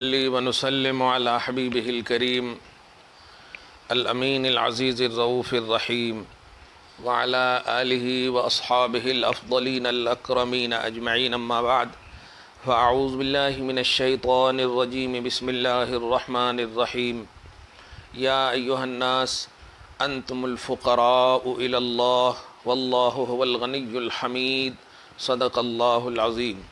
نصلي ونسلم على حبيبه الكريم الأمين العزيز الرؤوف الرحيم وعلى آله وأصحابه الأفضلين الأكرمين أجمعين، أما بعد، فأعوذ بالله من الشيطان الرجيم. بسم الله الرحمن الرحيم. يا أيها الناس أنتم الفقراء إلى الله والله هو الغني الحميد. صدق الله العظيم.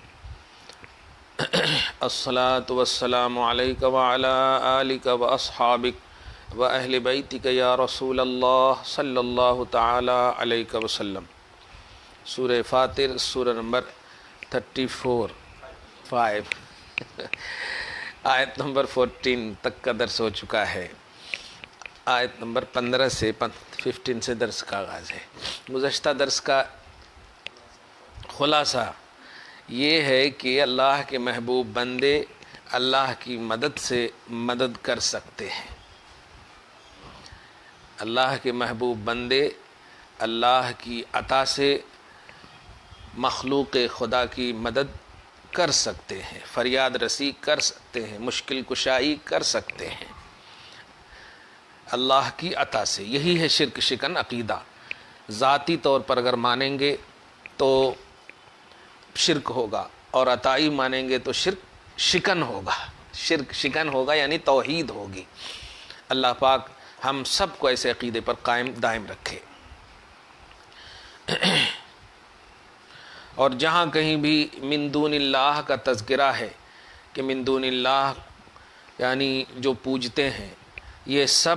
الصلاة والسلام عليك وعلى آلك وأصحابك وأهل بيتك يا رسول الله صلی اللہ تعالی علیہ وسلم. سورہ فاتر، سورہ نمبر 34 آیت نمبر 14 تک کا درس ہو چکا ہے. آیت نمبر 15 سے 15 سے درس کا آغاز ہے. گزشتہ درس کا خلاصہ یہ ہے کہ اللہ کے محبوب بندے اللہ کی مدد سے مدد کر سکتے ہیں. اللہ کے محبوب بندے اللہ کی عطا سے مخلوق خدا کی مدد کر سکتے ہیں، فریاد رسی کر سکتے ہیں، مشکل کشائی کر سکتے ہیں اللہ کی عطا سے. یہی ہے شرک شکن عقیدہ. ذاتی طور پر اگر مانیں گے تو شرک ہوگا، اور عطائی مانیں گے تو شرک شکن ہوگا. شرک شکن ہوگا یعنی توحید ہوگی. اللہ پاک ہم سب کو ایسے عقیدے پر قائم دائم رکھے. اور جہاں کہیں بھی من دون اللہ کا تذکرہ ہے کہ من دون اللہ یعنی جو پوجتے ہیں یہ سب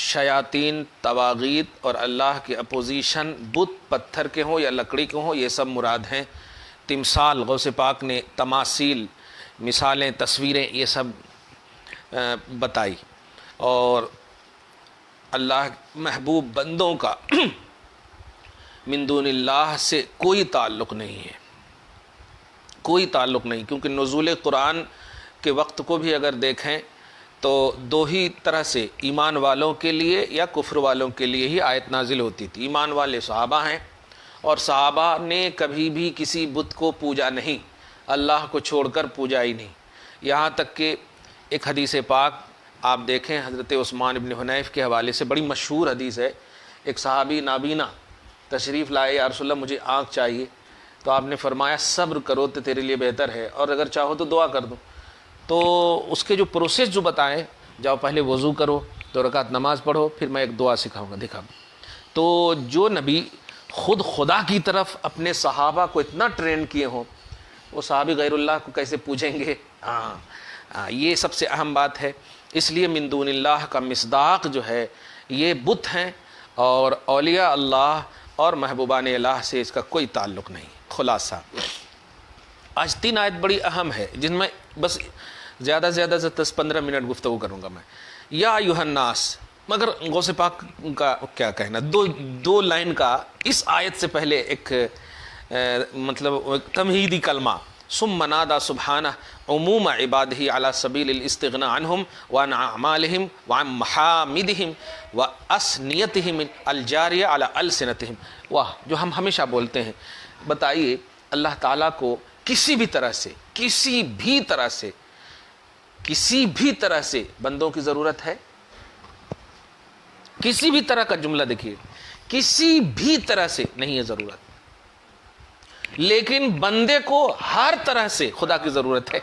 شیاطین، طواغیت اور اللہ کے اپوزیشن بت پتھر کے ہوں یا لکڑی کے ہوں، یہ سب مراد ہیں. تمثال، غوث پاک نے تماثیل، مثالیں، تصویریں یہ سب بتائی. اور اللہ محبوب بندوں کا من دون اللہ سے کوئی تعلق نہیں ہے، کوئی تعلق نہیں. کیونکہ نزول قرآن کے وقت کو بھی اگر دیکھیں تو دو ہی طرح سے ایمان والوں کے لیے یا کفر والوں کے لیے ہی آیت نازل ہوتی تھی. ایمان والے صحابہ ہیں، اور صحابہ نے کبھی بھی کسی بت کو پوجا نہیں، اللہ کو چھوڑ کر پوجا ہی نہیں. یہاں تک کہ ایک حدیث پاک آپ دیکھیں حضرت عثمان بن حنیف کے حوالے سے بڑی مشہور حدیث ہے. ایک صحابی نابینا تشریف لائے، یا رسول اللہ مجھے آنکھ چاہیے، تو آپ نے فرمایا صبر کرو تو تیرے لیے بہتر ہے، اور اگر چاہو تو دعا کر دو. تو اس کے جو پروسیس جو بتائیں، جاؤ پہلے وضو کرو، 2 رکعت نماز پڑھو، پھر میں ایک دعا سکھاؤں گا، دکھا. تو جو نبی خود خدا کی طرف اپنے صحابہ کو اتنا ٹرین کیے ہوں، وہ صحابی غیر اللہ کو کیسے پوجیں گے؟ یہ سب سے اہم بات ہے. اس لیے من دون اللہ کا مصداق جو ہے یہ بت ہیں، اور اولیاء اللہ اور محبوبان الہ سے اس کا کوئی تعلق نہیں. خلاصہ آج 3 آیت بڑی اہم ہے جن میں بس زیادہ سے 10-15 منٹ گفتگو کروں گا میں. یا ایھا الناس، مگر غوث پاک کا کیا کہنا، دو لائن کا اس آیت سے پہلے ایک مطلب ایک تمہیدی کلمہ. ثم نادى سبحانہ عموم عبادہ علی سبیل الاستغناء عنہم وعن اعمالہم وعن محامدہم واسنیتہم الجاریہ علی السنتہم. واہ، جو ہم ہمیشہ بولتے ہیں. بتائیے اللہ تعالیٰ کو کسی بھی طرح سے بندوں کی ضرورت ہے؟ کسی بھی طرح کا جملہ دیکھیے، کسی بھی طرح سے نہیں ہے ضرورت. لیکن بندے کو ہر طرح سے خدا کی ضرورت ہے.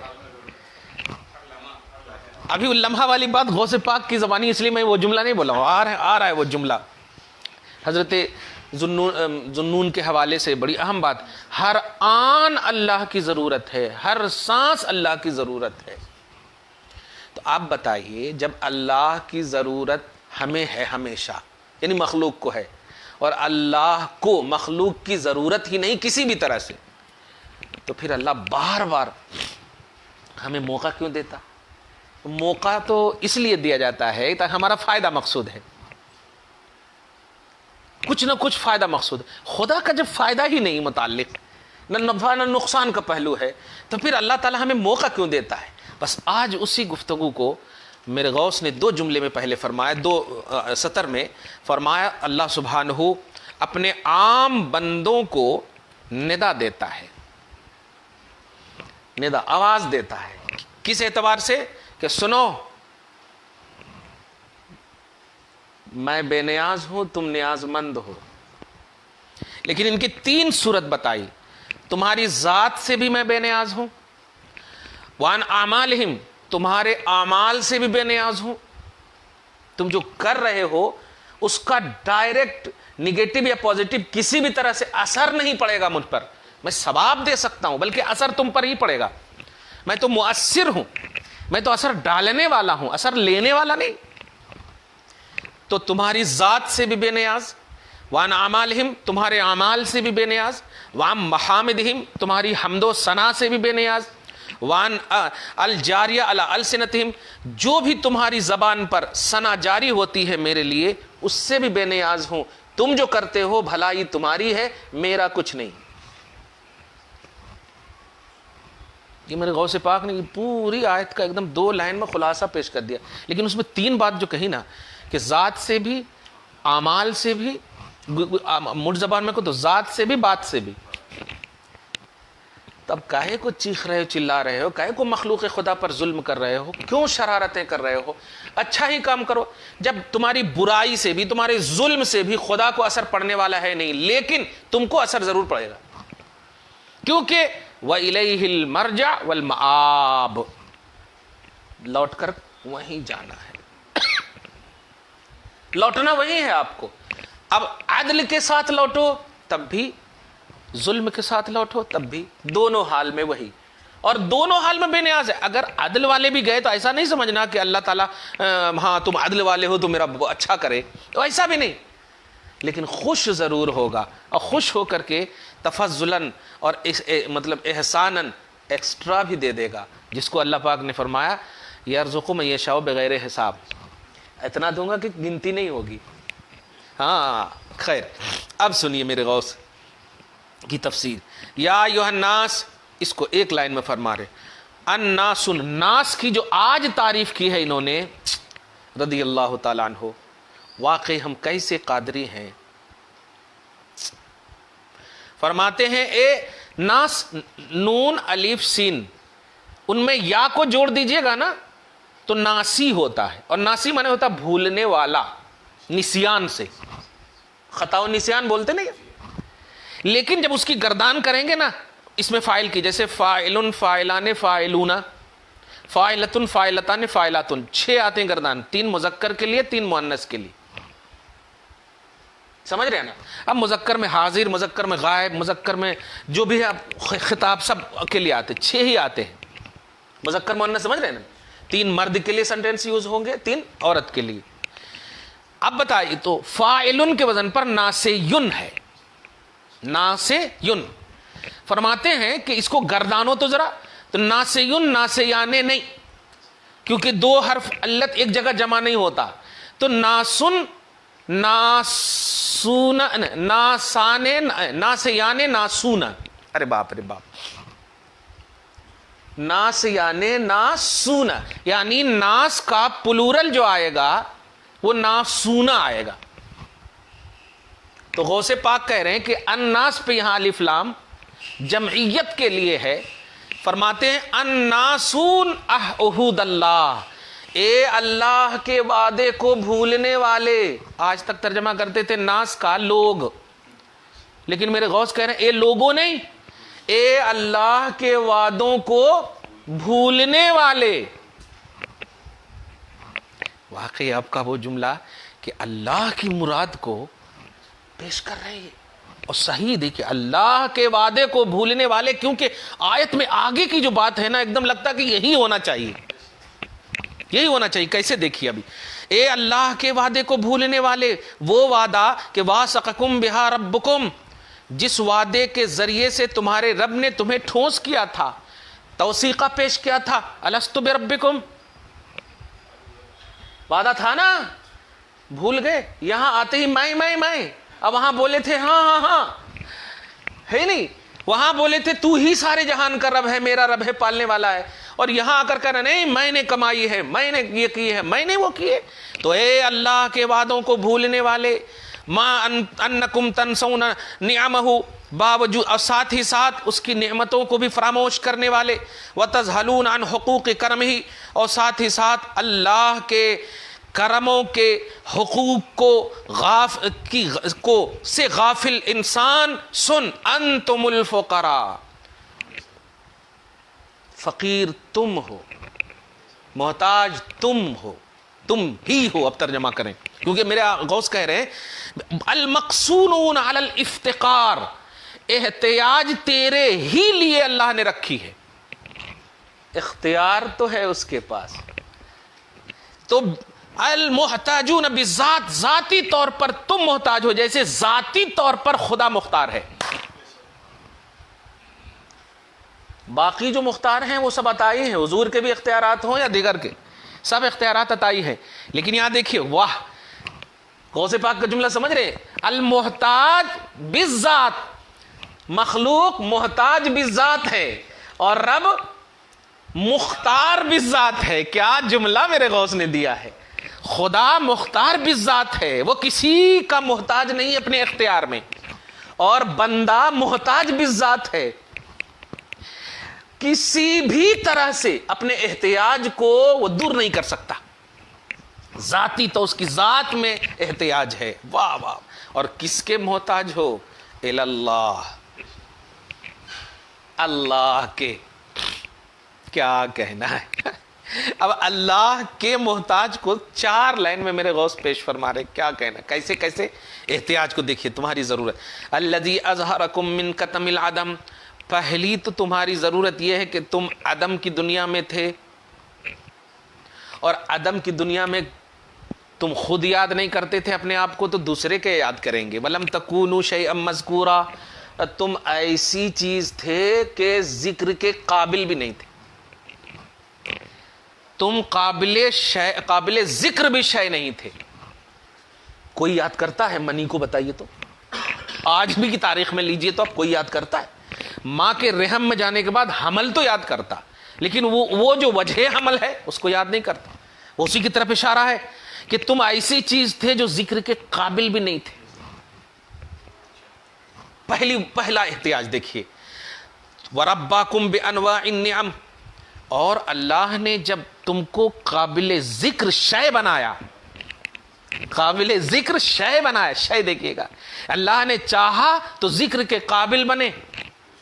ابھی لمحہ والی بات غوث پاک کی زبانی، اس لیے میں وہ جملہ نہیں بولا ہوں، آ رہا ہے وہ جملہ. حضرت ذنون کے حوالے سے بڑی اہم بات، ہر آن اللہ کی ضرورت ہے، ہر سانس اللہ کی ضرورت ہے. تو آپ بتائیے، جب اللہ کی ضرورت ہمیں ہے ہمیشہ، یعنی مخلوق کو ہے، اور اللہ کو مخلوق کی ضرورت ہی نہیں کسی بھی طرح سے، تو پھر اللہ بار بار ہمیں موقع کیوں دیتا؟ موقع تو اس لیے دیا جاتا ہے تاکہ ہمارا فائدہ مقصود ہے، کچھ نہ کچھ فائدہ مقصود ہے. خدا کا جب فائدہ ہی نہیں متعلق، نہ نفع نہ نقصان کا پہلو ہے، تو پھر اللہ تعالیٰ ہمیں موقع کیوں دیتا ہے؟ بس آج اسی گفتگو کو میرے غوث نے 2 جملے میں پہلے فرمایا، 2 سطر میں فرمایا. اللہ سبحانہ اپنے عام بندوں کو ندا دیتا ہے، ندا آواز دیتا ہے کس اعتبار سے کہ سنو میں بے نیاز ہوں، تم نیاز مند ہو، لیکن ان کی 3 صورت بتائی، تمہاری ذات سے بھی میں بے نیاز ہوں، وان اعمالہم تمہارے اعمال سے بھی بے نیاز ہوں، تم جو کر رہے ہو اس کا ڈائریکٹ نگیٹو یا پازیٹو کسی بھی طرح سے اثر نہیں پڑے گا مجھ پر، میں ثواب دے سکتا ہوں بلکہ اثر تم پر ہی پڑے گا، میں تو مؤثر ہوں، میں تو اثر ڈالنے والا ہوں، اثر لینے والا نہیں۔ تو تمہاری ذات سے بھی بے نیاز، وان اعمالہم تمہارے اعمال سے بھی بے نیاز، وان محامدہم تمہاری حمد و ثنا سے بھی بے نیاز، وان الجاریہ علی السنتہم جو بھی تمہاری زبان پر ثنا جاری ہوتی ہے میرے لیے اس سے بھی بے نیاز ہوں، تم جو کرتے ہو بھلائی تمہاری ہے، میرا کچھ نہیں۔ یہ میرے غوث پاک نے پوری آیت کا ایک دم 2 لائن میں خلاصہ پیش کر دیا، لیکن اس میں 3 بات جو کہی نا کہ ذات سے بھی، اعمال سے بھی، مجھ زبان میں کو تو ذات سے بھی بات سے بھی، تب کاہے کو چیخ رہے ہو، چلا رہے ہو، کاہے کو مخلوق خدا پر ظلم کر رہے ہو، کیوں شرارتیں کر رہے ہو؟ اچھا ہی کام کرو، جب تمہاری برائی سے بھی، تمہارے ظلم سے بھی خدا کو اثر پڑنے والا ہے نہیں، لیکن تم کو اثر ضرور پڑے گا، کیونکہ وَإِلَيْهِ الْمَرْجَعُ وَالْمَآبُ لوٹ کر وہیں جانا ہے، لوٹنا وہیں ہے آپ کو۔ اب عدل کے ساتھ لوٹو تب بھی، ظلم کے ساتھ لوٹو تب بھی، دونوں حال میں وہی، اور دونوں حال میں بے نیاز ہے۔ اگر عدل والے بھی گئے تو ایسا نہیں سمجھنا کہ اللہ تعالیٰ ہاں تم عدل والے ہو تو میرا اچھا کرے، تو ایسا بھی نہیں، لیکن خوش ضرور ہوگا، اور خوش ہو کر کے تفضلاً اور مطلب احساناً ایکسٹرا بھی دے دے گا، جس کو اللہ پاک نے فرمایا یرزق من یشاء بغیر حساب، اتنا دوں گا کہ گنتی نہیں ہوگی۔ ہاں خیر، اب سنیے میرے غوث کی تفسیر، یا ایھا الناس، اس کو 1 لائن میں فرما رہے، الناس، ناس کی جو آج تعریف کی ہے انہوں نے رضی اللہ تعالیٰ عنہ، واقعی ہم کیسے قادری ہیں۔ فرماتے ہیں اے ناس، نون الف سین، ان میں یا کو جوڑ دیجئے گا نا تو ناسی ہوتا ہے، اور ناسی مانے ہوتا بھولنے والا، نسیان سے، خطا و نسیان بولتے نہیں، لیکن جب اس کی گردان کریں گے نا اس میں فاعل کی، جیسے فاعلن، فاعلان، فاعلون، فاعلتن، فاعلتان، فاعلاتن، 6 آتے ہیں گردان، 3 مذکر کے لیے، 3 مؤنث کے لیے، سمجھ رہے ہیں نا؟ اب مذکر میں حاضر، مذکر میں غائب، مذکر میں جو بھی ہے خطاب سب کے لیے آتے، 6 ہی آتے ہیں مذکر مؤنث، سمجھ رہے ہیں نا؟ 3 مرد کے لیے سینٹینس یوز ہوں گے، 3 عورت کے لیے۔ اب بتائیے تو فاعلن کے وزن پر ناسیون ہے، ناسیون، فرماتے ہیں کہ اس کو گردانو تو ذرا، تو ناسیون ناسیانے نہیں، کیونکہ 2 حرف علت ایک جگہ جمع نہیں ہوتا، تو ناسن، ناسون، ناسانے، ناسیانے، ناسون، ارے باپ رے باپ، ناسیانے ناسون، یعنی ناس کا پلورل جو آئے گا وہ ناسونا آئے گا۔ تو غوث پاک کہہ رہے ہیں کہ الناس پہ یہاں الف لام جمعیت کے لیے ہے، فرماتے ہیں الناسون عہد اللہ، اے اللہ کے وعدے کو بھولنے والے، آج تک ترجمہ کرتے تھے ناس کا لوگ، لیکن میرے غوث کہہ رہے ہیں اے لوگوں نہیں، اے اللہ کے وعدوں کو بھولنے والے۔ واقعی آپ کا وہ جملہ کہ اللہ کی مراد کو پیش کر رہے ہیں، اور صحیح دیکھیں اللہ کے وعدے کو بھولنے والے، کیونکہ آیت میں آگے کی جو بات ہے نا ایک دم لگتا کہ یہی ہونا چاہیے، یہی ہونا چاہیے۔ کیسے دیکھیے ابھی، اے اللہ کے وعدے کو بھولنے والے، وہ وعدہ کہ واسقکم بہا ربکم، جس وعدے کے ذریعے سے تمہارے رب نے تمہیں ٹھونس کیا تھا، توثیقہ پیش کیا تھا، الستو بربکم، وعدہ تھا نا، بھول گئے، یہاں آتے ہی میں، اب وہاں بولے تھے ہاں ہاں ہاں، ہے نہیں، وہاں بولے تھے تو ہی سارے جہان کا رب ہے، میرا رب ہے، پالنے والا ہے، اور یہاں آ کر کہنا نہیں میں نے کمائی ہے، میں نے یہ کی ہے، میں نے وہ کیے۔ تو اے اللہ کے وعدوں کو بھولنے والے، ما انکم تنسون نعمہ، باوجود اور ساتھ ہی ساتھ اس کی نعمتوں کو بھی فراموش کرنے والے، وَتَزْهَلُونَ عَنْ حُقُوقِ كَرَمِهِ، اور ساتھ ہی ساتھ اللہ کے کرموں کے حقوق کو سے غافل انسان. سن، انتم الفقراء، فقیر تم ہو، محتاج تم ہو، تم ہی ہو. اب ترجمہ کریں، کیونکہ میرے غوث کہہ رہے ہیں المقصونون علی الافتقار، احتیاج تیرے ہی لیے اللہ نے رکھی ہے. اختیار تو ہے اس کے پاس. تو المحتاجون بذات، ذاتی طور پر تم محتاج ہو، جیسے ذاتی طور پر خدا مختار ہے. باقی جو مختار ہیں وہ سب عطائی ہیں، حضور کے بھی اختیارات ہوں یا دیگر کے، سب اختیارات عطائی ہیں. لیکن یہاں دیکھیے، واہ، غوث پاک کا جملہ سمجھ رہے؟ المحتاج بالذات، مخلوق محتاج بالذات ہے اور رب مختار بالذات ہے. کیا جملہ میرے غوث نے دیا ہے! خدا مختار بالذات ہے، وہ کسی کا محتاج نہیں اپنے اختیار میں، اور بندہ محتاج بالذات ہے. کسی بھی طرح سے اپنے احتیاج کو وہ دور نہیں کر سکتا. ذاتی تو اس کی ذات میں احتیاج ہے. واہ واہ. اور کس کے محتاج ہو؟ اللہ، اللہ کے. کیا کہنا ہے! اب اللہ کے محتاج کو 4 لائن میں میرے غوث پیش فرما رہے. کیا کہنا، کیسے کیسے احتیاج کو دیکھیے. تمہاری ضرورت، الذی اظہرکم من کتم العدم، پہلی تو تمہاری ضرورت یہ ہے کہ تم عدم کی دنیا میں تھے، اور عدم کی دنیا میں تم خود یاد نہیں کرتے تھے اپنے آپ کو، تو دوسرے کے یاد کریں گے. وَلَمْ تَكُونُوا شَيْئًا مَذْكُورًا، تم ایسی چیز تھے کہ ذکر کے قابل بھی نہیں تھے. تم قابل ذکر بھی شے نہیں تھے. کوئی یاد کرتا ہے منی کو؟ بتائیے تو. آج بھی کی تاریخ میں لیجئے تو اب کوئی یاد کرتا ہے؟ ماں کے رحم میں جانے کے بعد حمل تو یاد کرتا، لیکن وہ جو وجہ حمل ہے اس کو یاد نہیں کرتا. اسی کی طرف اشارہ ہے کہ تم ایسی چیز تھے جو ذکر کے قابل بھی نہیں تھے. پہلا احتیاج دیکھیے. وَرَبَّاكُمْ بِأَنْوَاعِ النِّعَمِ، اور اللہ نے جب تم کو قابل ذکر شے بنایا، قابل ذکر شے بنایا. شے دیکھیے گا، اللہ نے چاہا تو ذکر کے قابل بنے،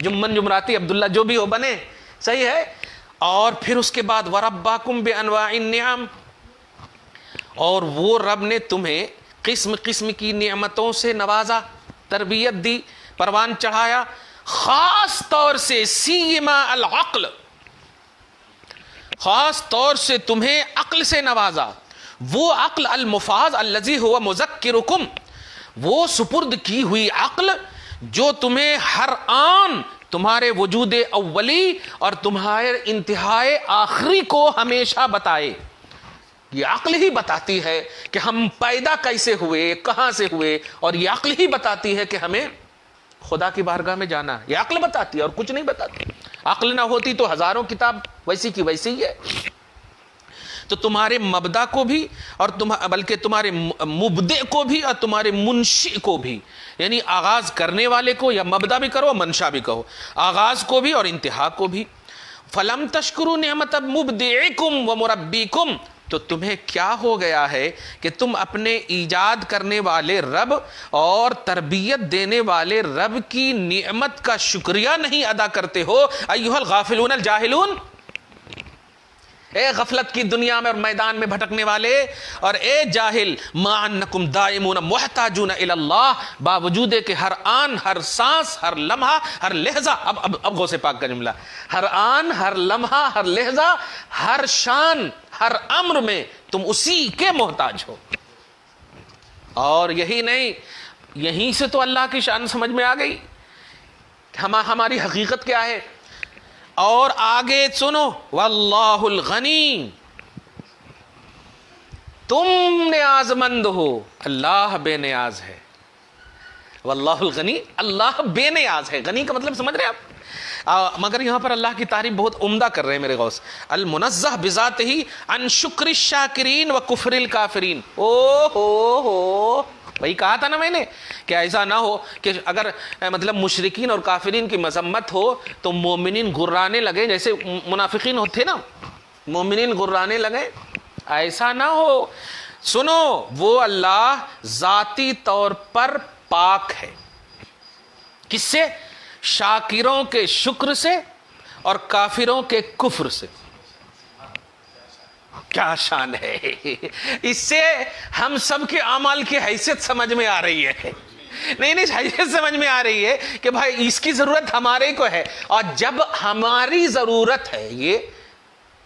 جمن جمراتی عبداللہ جو بھی ہو بنے، صحیح ہے. اور پھر اس کے بعد وَرَبَّاكُمْ بِأَنْوَاعِ النِّعَمِ، اور وہ رب نے تمہیں قسم قسم کی نعمتوں سے نوازا، تربیت دی، پروان چڑھایا. خاص طور سے سیما العقل، خاص طور سے تمہیں عقل سے نوازا. وہ عقل المفاز الذی هو مذکرکم، وہ سپرد کی ہوئی عقل جو تمہیں ہر آن تمہارے وجود اولی اور تمہارے انتہائے آخری کو ہمیشہ بتائے. یہ عقل ہی بتاتی ہے کہ ہم پیدا کیسے ہوئے، کہاں سے ہوئے، اور یہ عقل ہی بتاتی ہے کہ ہمیں خدا کی بارگاہ میں جانا ہے. یہ عقل بتاتی ہے اور کچھ نہیں بتاتی. عقل نہ ہوتی تو ہزاروں کتاب ویسی کی ویسی ہی ہے. تو تمہارے مبدا کو بھی، اور بلکہ تمہارے مبدع کو بھی اور تمہارے منشئ کو بھی، یعنی آغاز کرنے والے کو، یا مبدا بھی کرو منشا بھی کہو، آغاز کو بھی اور انتہا کو بھی. فلم تشکروا نعمت مبدعکم و مربیکم، تو تمہیں کیا ہو گیا ہے کہ تم اپنے ایجاد کرنے والے رب اور تربیت دینے والے رب کی نعمت کا شکریہ نہیں ادا کرتے ہو. ایھا الغافلون الجاہلون، اے غفلت کی دنیا میں اور میدان میں بھٹکنے والے، اور اے جاہل، ما انکم دائمون محتاجون الی اللہ، باوجود کہ ہر آن، ہر سانس، ہر لمحہ، ہر لحظہ، اب غوث پاک کا جملہ، ہر آن، ہر لمحہ، ہر لحظہ، ہر شان، ہر امر میں تم اسی کے محتاج ہو. اور یہی نہیں، یہیں سے تو اللہ کی شان سمجھ میں آ گئی، ہماری حقیقت کیا ہے. اور آگے سنو، واللہ الغنی، تم نیاز مند ہو، اللہ بے نیاز ہے. واللہ الغنی، اللہ بے نیاز ہے. غنی کا مطلب سمجھ رہے آپ؟ مگر یہاں پر اللہ کی تعریف بہت عمدہ کر رہے ہیں میرے غوث. المنزہ بذاتہ عن شکر الشاکرین و کفر الکافرین. او ہو وہی کہا تھا نا میں نے کہ ایسا نہ ہو کہ اگر مطلب مشرکین اور کافرین کی مذمت ہو تو مومنین گرانے لگے، جیسے منافقین ہوتے نا، مومنین گرانے لگے، ایسا نہ ہو۔ سنو، وہ اللہ ذاتی طور پر پاک ہے، کس سے؟ شاکروں کے شکر سے اور کافروں کے کفر سے۔ کیا شان ہے! اس سے ہم سب کے اعمال کی حیثیت سمجھ میں آ رہی ہے، نہیں حیثیت سمجھ میں آ رہی ہے کہ بھائی اس کی ضرورت ہمارے کو ہے، اور جب ہماری ضرورت ہے یہ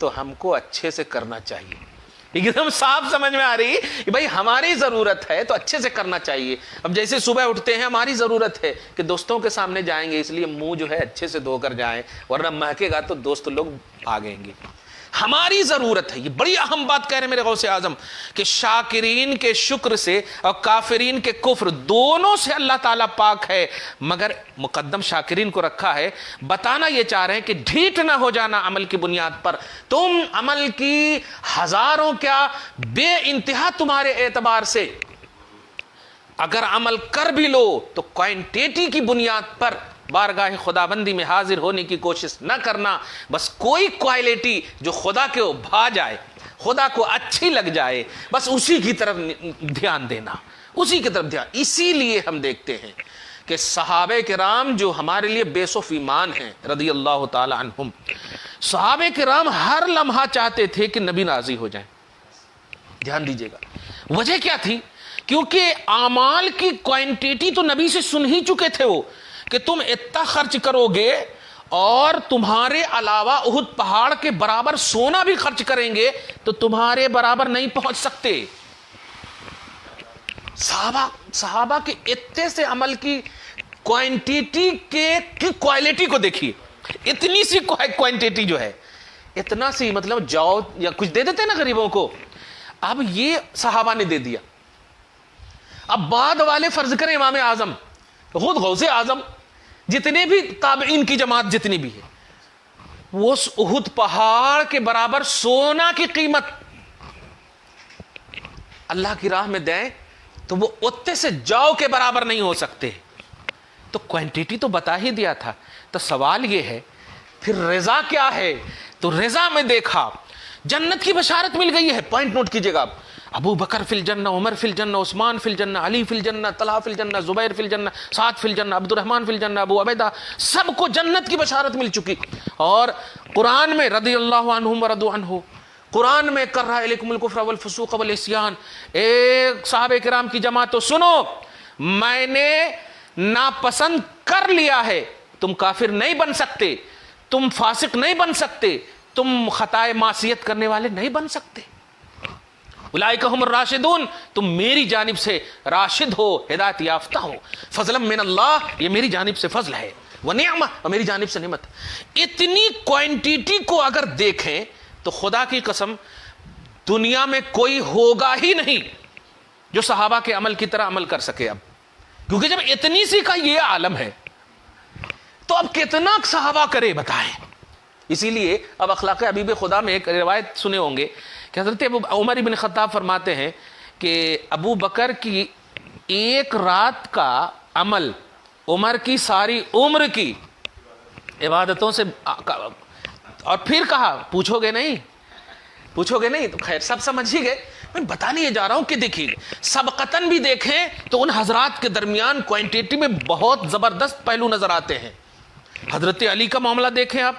تو ہم کو اچھے سے کرنا چاہیے۔ ایک دم صاف سمجھ میں آ رہی ہے کہ بھائی ہماری ضرورت ہے تو اچھے سے کرنا چاہیے۔ اب جیسے صبح اٹھتے ہیں، ہماری ضرورت ہے کہ دوستوں کے سامنے جائیں گے، اس لیے منہ جو ہے اچھے سے دھو کر جائیں، ورنہ مہکے گا تو دوست لوگ بھاگیں گے۔ ہماری ضرورت ہے، یہ بڑی اہم بات کہہ رہے ہیں میرے غوث اعظم، کہ شاکرین کے شکر سے اور کافرین کے کفر دونوں سے اللہ تعالیٰ پاک ہے، مگر مقدم شاکرین کو رکھا ہے۔ بتانا یہ چاہ رہے ہیں کہ ڈھیٹ نہ ہو جانا عمل کی بنیاد پر۔ تم عمل کی ہزاروں کیا بے انتہا تمہارے اعتبار سے اگر عمل کر بھی لو تو کوانٹیٹی کی بنیاد پر بارگاہ خداوندی میں حاضر ہونے کی کوشش نہ کرنا، بس کوئی کوالٹی جو خدا کے بھا جائے، خدا کو اچھی لگ جائے، بس اسی کی طرف دھیان دینا، اسی کی طرف دھیان۔ اسی لیے ہم دیکھتے ہیں کہ صحابہ کرام جو ہمارے لیے بیس آف ایمان ہیں رضی اللہ تعالی عنہم، صحابہ کرام ہر لمحہ چاہتے تھے کہ نبی راضی ہو جائیں۔ دھیان دیجیے گا وجہ کیا تھی؟ کیونکہ اعمال کی کوانٹیٹی تو نبی سے سن ہی چکے تھے وہ، کہ تم اتنا خرچ کرو گے اور تمہارے علاوہ احد پہاڑ کے برابر سونا بھی خرچ کریں گے تو تمہارے برابر نہیں پہنچ سکتے۔ صحابہ کے اتنے سے عمل کی کوانٹیٹی کی کوالٹی کو دیکھیے، اتنی سی کوانٹیٹی جو ہے، اتنا سی مطلب جاؤ یا کچھ دے دیتے نا غریبوں کو، اب یہ صحابہ نے دے دیا۔ اب بعد والے فرض کریں امام اعظم، خود غوث اعظم، جتنے بھی تابعین کی جماعت جتنی بھی ہے، وہ احد پہاڑ کے برابر سونا کی قیمت اللہ کی راہ میں دیں تو وہ اتنے سے جاؤ کے برابر نہیں ہو سکتے۔ تو کوانٹیٹی تو بتا ہی دیا تھا، تو سوال یہ ہے پھر رضا کیا ہے؟ تو رضا میں دیکھا جنت کی بشارت مل گئی ہے، پوائنٹ نوٹ کیجئے گا، ابو بکر فی الجنہ، عمر فی الجنہ، عثمان فی الجنہ، علی فی الجنہ، طلحہ فی الجنہ، زبیر فی الجنہ، سعد فی الجنہ، عبد الرحمن فی الجنہ، ابو عبیدہ، سب کو جنت کی بشارت مل چکی۔ اور قرآن میں رضی اللہ عنہم ورضوا عنہ، قرآن میں کرہ الیکم الکفر والفسوق والعصیان، ایک صحابہ کرام کی جماعت تو سنو، میں نے ناپسند کر لیا ہے، تم کافر نہیں بن سکتے، تم فاسق نہیں بن سکتے، تم خطائے معصیت کرنے والے نہیں بن سکتے۔ اولئک هم الراشدون، تم میری جانب سے راشد ہو، ہدایت یافتہ ہو، فضلا من اللہ، یہ میری جانب سے فضل ہے، ونعمہ، اور میری جانب سے نعمت۔ اتنی کوانٹیٹی کو اگر دیکھیں تو خدا کی قسم دنیا میں کوئی ہوگا ہی نہیں جو صحابہ کے عمل کی طرح عمل کر سکے۔ اب کیونکہ جب اتنی سی کا یہ عالم ہے تو اب کتنا صحابہ کرے بتائیں۔ اسی لیے اب اخلاق حبیب خدا میں ایک روایت سنے ہوں گے کہ حضرت عمر بن خطاب فرماتے ہیں کہ ابو بکر کی ایک رات کا عمل عمر کی ساری عمر کی عبادتوں سے، اور پھر کہا پوچھو گے نہیں تو خیر سب سمجھ ہی گئے، میں بتانے یہ جا رہا ہوں کہ دیکھیے سبقتاً بھی دیکھیں تو ان حضرات کے درمیان کوانٹیٹی میں بہت زبردست پہلو نظر آتے ہیں۔ حضرت علی کا معاملہ دیکھیں آپ،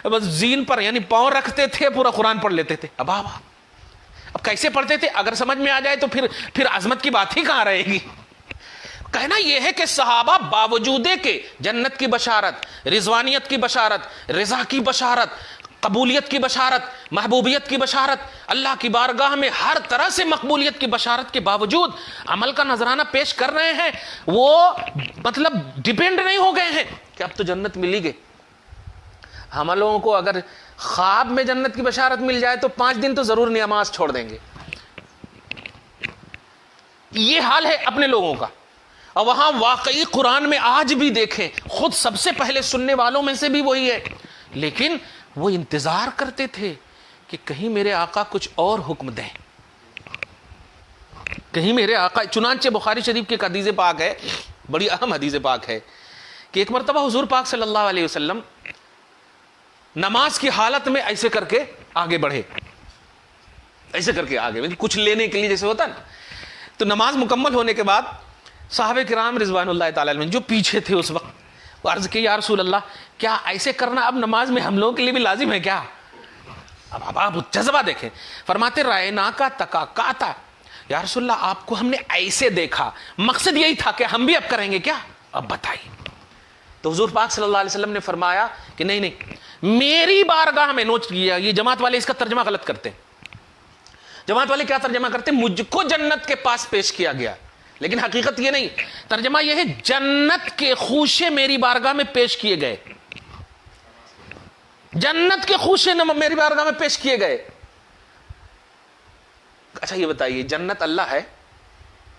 بس زین پر یعنی پاؤں رکھتے تھے، پورا قرآن پڑھ لیتے تھے۔ اب کیسے پڑھتے تھے اگر سمجھ میں آ جائے تو پھر عظمت کی بات ہی کہاں رہے گی۔ کہنا یہ ہے کہ صحابہ باوجود کہ جنت کی بشارت، رضوانیت کی بشارت، رضا کی بشارت، قبولیت کی بشارت، محبوبیت کی بشارت، اللہ کی بارگاہ میں ہر طرح سے مقبولیت کی بشارت کے باوجود عمل کا نذرانہ پیش کر رہے ہیں، وہ مطلب ڈیپینڈ نہیں ہو گئے ہیں کہ اب تو جنت ملی گئی۔ ہم لوگوں کو اگر خواب میں جنت کی بشارت مل جائے تو 5 دن تو ضرور نماز چھوڑ دیں گے۔ یہ حال ہے اپنے لوگوں کا، اور وہاں واقعی قرآن میں آج بھی دیکھیں خود سب سے پہلے سننے والوں میں سے بھی وہی ہے، لیکن وہ انتظار کرتے تھے کہ کہیں میرے آقا کچھ اور حکم دیں، کہیں میرے آقا، چنانچہ بخاری شریف کی ایک حدیث پاک ہے، بڑی اہم حدیث پاک ہے، کہ ایک مرتبہ حضور پاک صلی اللہ علیہ وسلم نماز کی حالت میں ایسے کر کے آگے بڑھے، ایسے کر کے آگے، کچھ لینے کے لیے جیسے ہوتا نا. تو نماز مکمل ہونے کے بعد صحابہ کرام رضوان اللہ تعالیٰ علیہم جو پیچھے تھے اس وقت، وہ عرض کی یا رسول اللہ کیا ایسے کرنا اب نماز میں ہم لوگوں کے لیے بھی لازم ہے کیا؟ اب آپ جذبہ دیکھیں، فرماتے رائنا کا تکاکاتا، یا رسول اللہ آپ کو ہم نے ایسے دیکھا، مقصد یہی تھا کہ ہم بھی اب کریں گے کیا؟ اب بتائیے. تو حضور پاک صلی اللہ علیہ وسلم نے فرمایا کہ نہیں نہیں، میری بارگاہ میں، نوٹ کیا، یہ جماعت والے اس کا ترجمہ غلط کرتے ہیں. جماعت والے کیا ترجمہ کرتے ہیں؟ مجھ کو جنت کے پاس پیش کیا گیا، لیکن حقیقت یہ نہیں، ترجمہ یہ ہے جنت کے خوشے میری بارگاہ میں پیش کیے گئے، جنت کے خوشے میری بارگاہ میں پیش کیے گئے. اچھا یہ بتائیے، جنت اللہ ہے،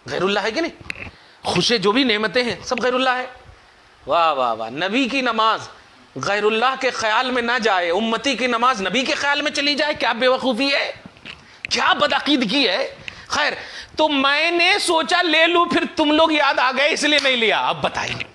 غیر اللہ ہے کہ نہیں؟ خوشے جو بھی نعمتیں ہیں سب غیر اللہ ہے. واہ واہ واہ، نبی کی نماز غیر اللہ کے خیال میں نہ جائے، امتی کی نماز نبی کے خیال میں چلی جائے، کیا بے وقوفی ہے، کیا بدعقیدگی ہے. خیر، تو میں نے سوچا لے لوں، پھر تم لوگ یاد آ گئے اس لیے نہیں لیا. اب بتائیے،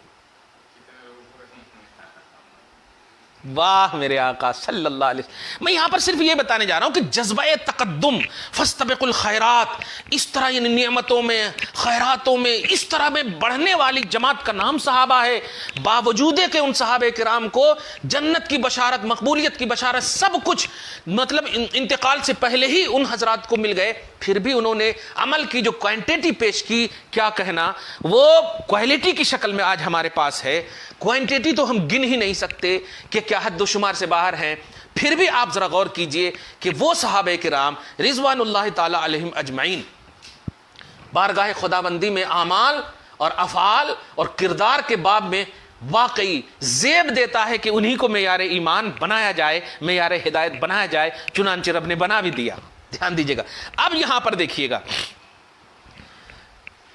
واہ میرے آقا صلی اللہ علیہ وسلم. میں یہاں پر صرف یہ بتانے جا رہا ہوں کہ جذبہ تقدم، فاستبقوا الخیرات، اس طرح یعنی نعمتوں میں، خیراتوں میں، اس طرح میں بڑھنے والی جماعت کا نام صحابہ ہے. باوجود کہ ان صحابہ کرام کو جنت کی بشارت، مقبولیت کی بشارت، سب کچھ مطلب انتقال سے پہلے ہی ان حضرات کو مل گئے، پھر بھی انہوں نے عمل کی جو کوانٹٹی پیش کی، کیا کہنا، وہ کوالٹی کی شکل میں آج ہمارے پاس ہے. کوانٹٹی تو ہم گن ہی نہیں سکتے کہ کیا حد و شمار سے باہر ہیں. پھر بھی آپ ذرا غور کیجئے کہ وہ صحابہ کرام رضوان اللہ تعالی علیہم اجمعین بارگاہ خداوندی میں اعمال اور افعال اور کردار کے باب میں واقعی زیب دیتا ہے کہ انہی کو معیار ایمان بنایا جائے، معیار ہدایت بنایا جائے. چنانچہ رب نے بنا بھی دیا. دھیان دیجیے گا. اب یہاں پر دیکھیے گا،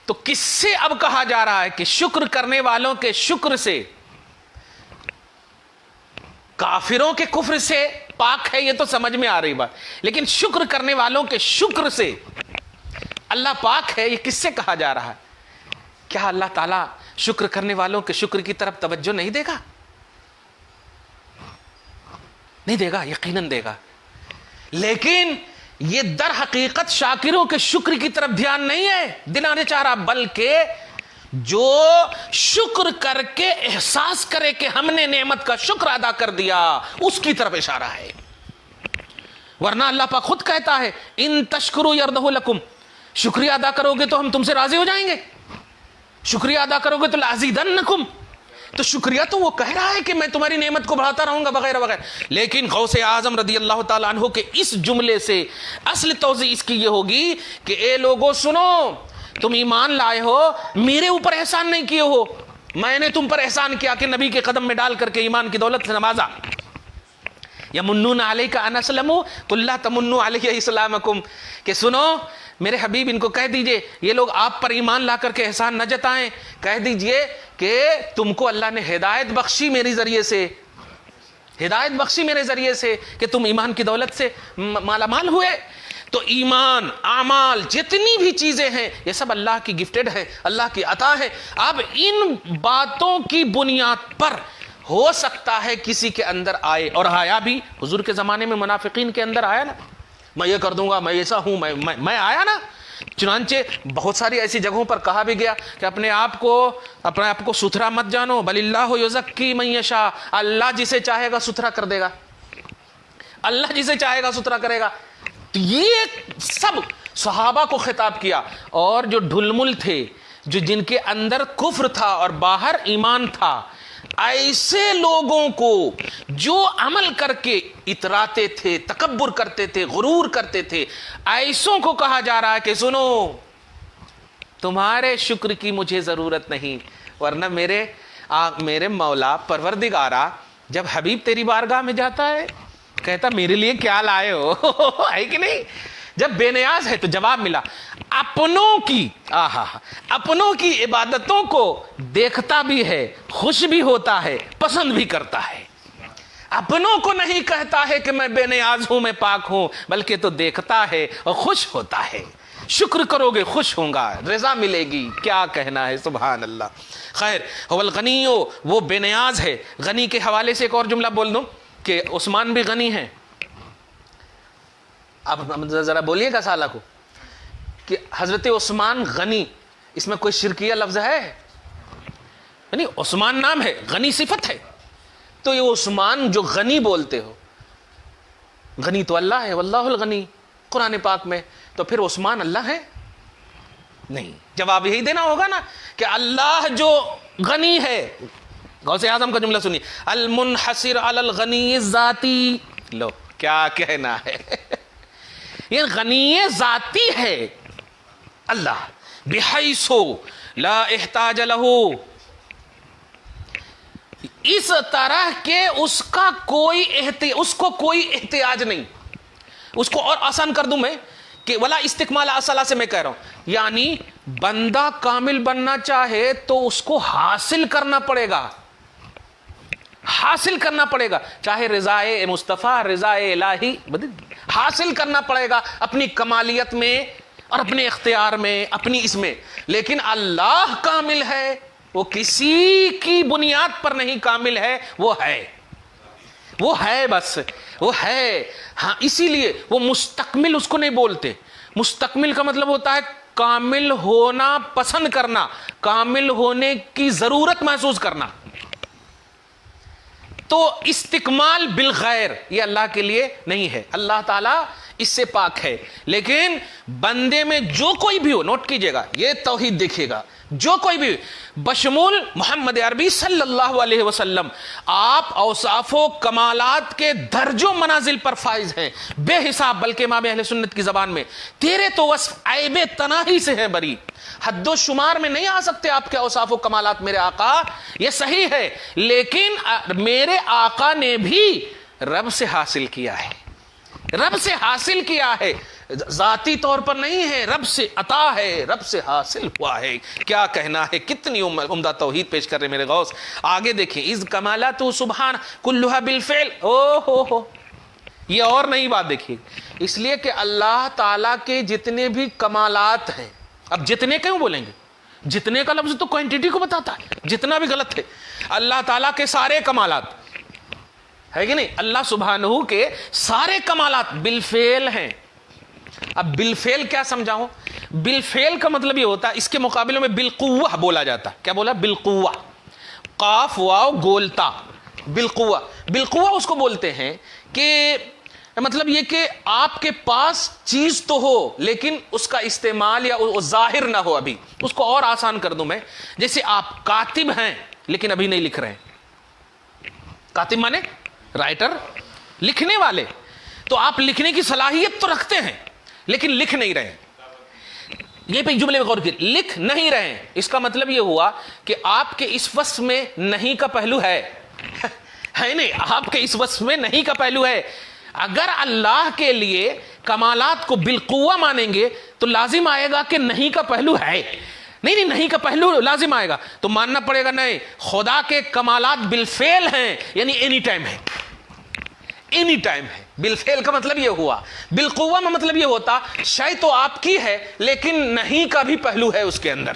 تو کس سے اب کہا جا رہا ہے کہ شکر کرنے والوں کے شکر سے، کافروں کے کفر سے پاک ہے، یہ تو سمجھ میں آ رہی بات، لیکن شکر کرنے والوں کے شکر سے اللہ پاک ہے، یہ کس سے کہا جا رہا ہے؟ کیا اللہ تعالیٰ شکر کرنے والوں کے شکر کی طرف توجہ نہیں دے گا؟ نہیں دے گا، یقیناً دے گا. لیکن یہ در حقیقت شاکروں کے شکر کی طرف دھیان نہیں ہے دلانے چاہ رہا، بلکہ جو شکر کر کے احساس کرے کہ ہم نے نعمت کا شکر ادا کر دیا، اس کی طرف اشارہ ہے. ورنہ اللہ پاک خود کہتا ہے ان تشکروا یرضہ لکم، شکریہ ادا کرو گے تو ہم تم سے راضی ہو جائیں گے، شکریہ ادا کرو گے تو لازیدنکم. تو شکریہ تو وہ کہہ رہا ہے کہ میں تمہاری نعمت کو بڑھاتا رہوں گا وغیرہ وغیرہ. لیکن غوث اعظم رضی اللہ تعالیٰ عنہ کے اس جملے سے اصل توضیح اس کی یہ ہوگی کہ اے لوگوں سنو، تم ایمان لائے ہو، میرے اوپر احسان نہیں کیے ہو، میں نے تم پر احسان کیا کہ نبی کے قدم میں ڈال کر کے ایمان کی دولت سے نوازا. یمنون علیک ان اسلموا قل لا تمنوا علی اسلامکم، کہ سنو میرے حبیب ان کو کہہ دیجئے یہ لوگ آپ پر ایمان لا کر کے احسان نہ جتائیں، کہہ دیجئے کہ تم کو اللہ نے ہدایت بخشی میرے ذریعے سے، ہدایت بخشی میرے ذریعے سے کہ تم ایمان کی دولت سے مالا مال ہوئے. تو ایمان، اعمال، جتنی بھی چیزیں ہیں یہ سب اللہ کی گفٹڈ ہے، اللہ کی عطا ہے. اب ان باتوں کی بنیاد پر ہو سکتا ہے کسی کے اندر آئے، اور آیا بھی. حضور کے زمانے میں منافقین کے اندر آیا نا، میں یہ کر دوں گا، میں ایسا ہوں، میں آیا نا. چنانچہ بہت ساری ایسی جگہوں پر کہا بھی گیا کہ اپنے آپ کو ستھرا مت جانو، بل اللہ یزکی من یشاء، اللہ جسے چاہے گا ستھرا کر دے گا، اللہ جسے چاہے گا ستھرا کرے گا. تو یہ سب صحابہ کو خطاب کیا. اور جو ڈھلمل تھے، جو جن کے اندر کفر تھا اور باہر ایمان تھا، ایسے لوگوں کو جو عمل کر کے اتراتے تھے، تکبر کرتے تھے، غرور کرتے تھے، ایسوں کو کہا جا رہا ہے کہ سنو، تمہارے شکر کی مجھے ضرورت نہیں، ورنہ میرے مولا پروردگارا جب حبیب تیری بارگاہ میں جاتا ہے کہتا میرے لیے کیا لائے ہو، ہے کہ نہیں؟ جب بے نیاز ہے تو جواب ملا. اپنوں کی عبادتوں کو دیکھتا بھی ہے، خوش بھی ہوتا ہے، پسند بھی کرتا ہے. اپنوں کو نہیں کہتا ہے کہ میں بے نیاز ہوں، میں پاک ہوں، بلکہ تو دیکھتا ہے اور خوش ہوتا ہے. شکر کرو گے خوش ہوں گا، رضا ملے گی. کیا کہنا ہے، سبحان اللہ. خیر، هو الغنی، وہ بے نیاز ہے. غنی کے حوالے سے ایک اور جملہ بول دوں کہ عثمان بھی غنی ہیں. آپ ذرا بولیے گا سالہ کو کہ حضرت عثمان غنی، اس میں کوئی شرکیہ لفظ ہے؟ یعنی عثمان نام ہے، غنی صفت ہے. تو یہ عثمان جو غنی بولتے ہو، غنی تو اللہ ہے، واللہ الغنی قرآن پاک میں، تو پھر عثمان اللہ ہے؟ نہیں. جواب یہی دینا ہوگا نا کہ اللہ جو غنی ہے. غوث اعظم کا جملہ سنیے، المنحصر علی الغنی الذاتی. لو کیا کہنا ہے، یہ غنی ذاتی ہے اللہ، بحیث لا احتاج لہ، اس طرح کہ اس کو کوئی احتیاج نہیں. اس کو اور آسان کر دوں میں کہ ولا استکمال اصلا سے میں کہہ رہا ہوں، یعنی بندہ کامل بننا چاہے تو اس کو حاصل کرنا پڑے گا، حاصل کرنا پڑے گا، چاہے رضائے مصطفیٰ، رضائے الہی حاصل کرنا پڑے گا اپنی کمالیت میں اور اپنے اختیار میں، اپنی اس میں. لیکن اللہ کامل ہے، وہ کسی کی بنیاد پر نہیں کامل ہے، وہ ہے بس، وہ ہے. ہاں اسی لیے وہ مستکمل اس کو نہیں بولتے. مستکمل کا مطلب ہوتا ہے کامل ہونا پسند کرنا، کامل ہونے کی ضرورت محسوس کرنا. تو استکمال بالغیر یہ اللہ کے لیے نہیں ہے، اللہ تعالیٰ اس سے پاک ہے. لیکن بندے میں جو کوئی بھی ہو، نوٹ کیجئے گا یہ توحید دیکھیے گا، جو کوئی بھی بشمول محمد عربی صلی اللہ علیہ وسلم، آپ اوصاف و کمالات کے درجوں منازل پر فائز ہیں بے حساب. بلکہ امام اہل سنت کی زبان میں تیرے تو وصف عیب تناہی سے ہیں بری، حد و شمار میں نہیں آ سکتے آپ کے اوصاف و کمالات میرے آقا. یہ صحیح ہے، لیکن میرے آقا نے بھی رب سے حاصل کیا ہے، رب سے حاصل کیا ہے، ذاتی طور پر نہیں ہے، رب سے عطا ہے، رب سے حاصل ہوا ہے. کیا کہنا ہے، کتنی عمدہ توحید پیش کر رہے میرے غوث. آگے دیکھیں، اذ کمالات سبحان کلھا بالفعل. ہو یہ اور نئی بات دیکھیے، اس لیے کہ اللہ تعالیٰ کے جتنے بھی کمالات ہیں، اب جتنے کیوں بولیں گے، جتنے کا لفظ تو کوانٹٹی کو بتاتا ہے، جتنا بھی غلط ہے. اللہ تعالیٰ کے سارے کمالات ہے کہ نہیں، اللہ سبحانہ کے سارے کمالات بالفعل ہیں. اب بالفعل کیا سمجھاؤں؟ بالفعل کا مطلب یہ ہوتا ہے، اس کے مقابلے میں بالقوہ بولا جاتا ہے. کیا بولا؟ بالقوہ، قاف واو گولتا، بالقوہ. بالقوہ اس کو بولتے ہیں کہ مطلب یہ کہ آپ کے پاس چیز تو ہو لیکن اس کا استعمال یا ظاہر نہ ہو. ابھی اس کو اور آسان کر دوں میں، جیسے آپ کاتب ہیں لیکن ابھی نہیں لکھ رہے ہیں. کاتب مانے رائٹر، لکھنے والے. تو آپ لکھنے کی صلاحیت تو رکھتے ہیں لیکن لکھ نہیں رہے. یہ پہ جملے میں غور کیجیے، لکھ نہیں رہے. اس کا مطلب یہ ہوا کہ آپ کے اس وصف میں نہیں کا پہلو ہے نہیں، آپ کے اس وصف میں نہیں کا پہلو ہے. اگر اللہ کے لیے کمالات کو بالقوہ مانیں گے تو لازم آئے گا کہ نہیں کا پہلو ہے. نہیں کا پہلو لازم آئے گا تو ماننا پڑے گا نہیں، خدا کے کمالات بالفعل ہیں، یعنی اینی ٹائم ہے، اینی ٹائم ہے. بالفعل کا مطلب یہ ہوا. بالقوہ میں مطلب یہ ہوتا شے تو آپ کی ہے لیکن نہیں کا بھی پہلو ہے اس کے اندر.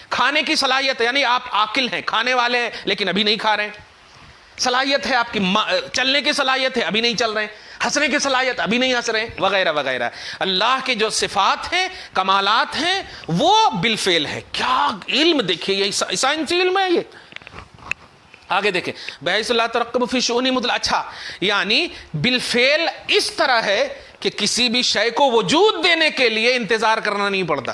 کھانے کی صلاحیت، یعنی آپ عاقل ہیں، کھانے والے ہیں لیکن ابھی نہیں کھا رہے ہیں. صلاحیت ہے آپ کی، چلنے کی صلاحیت ہے، ابھی نہیں چل رہے ہیں. ہنسنے کی صلاحیت، ابھی نہیں ہنس رہے ہیں، وغیرہ وغیرہ. اللہ کے جو صفات ہیں، کمالات ہیں، وہ بالفعل ہے. کیا علم دیکھیے، یہ سائنسی علم ہے. یہ آگے دیکھیں، بحیث لا ترقب فی شؤون مطلق. اچھا، یعنی بالفعل اس طرح ہے کہ کسی بھی شے کو وجود دینے کے لیے انتظار کرنا نہیں پڑتا.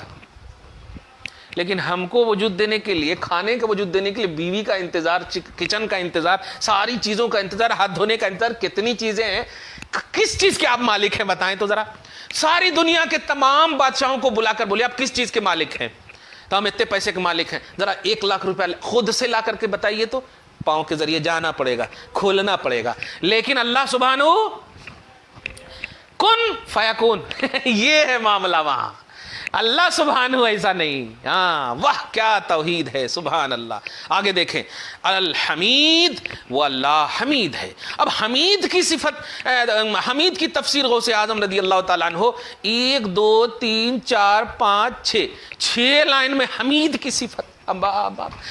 لیکن ہم کو وجود دینے کے لیے، کھانے کا وجود دینے کے لیے بیوی کا انتظار، کچن کا انتظار، ساری چیزوں کا انتظار، ہاتھ دھونے کا انتظار. کتنی چیزیں ہیں، کس چیز کے آپ مالک ہیں بتائیں تو ذرا. ساری دنیا کے تمام بادشاہوں کو بلا کر بولے آپ کس چیز کے مالک ہیں، تو ہم اتنے پیسے کے مالک ہیں. ذرا 1 لاکھ روپے خود سے لا کر کے بتائیے تو. پاؤں کے ذریعے جانا پڑے گا، کھولنا پڑے گا. لیکن اللہ سبحانہ کن فیکون یہ ہے معاملہ وہاں. اللہ سبحانہ ایسا نہیں. ہاں واہ کیا توحید ہے, سبحان اللہ. آگے دیکھیں, الحمید, وہ اللہ حمید ہے. اب حمید کی صفت, حمید کی تفسیر غوث اعظم رضی اللہ تعالیٰ عنہ 1 2 3 4 5 6 لائن میں حمید کی صفت. اب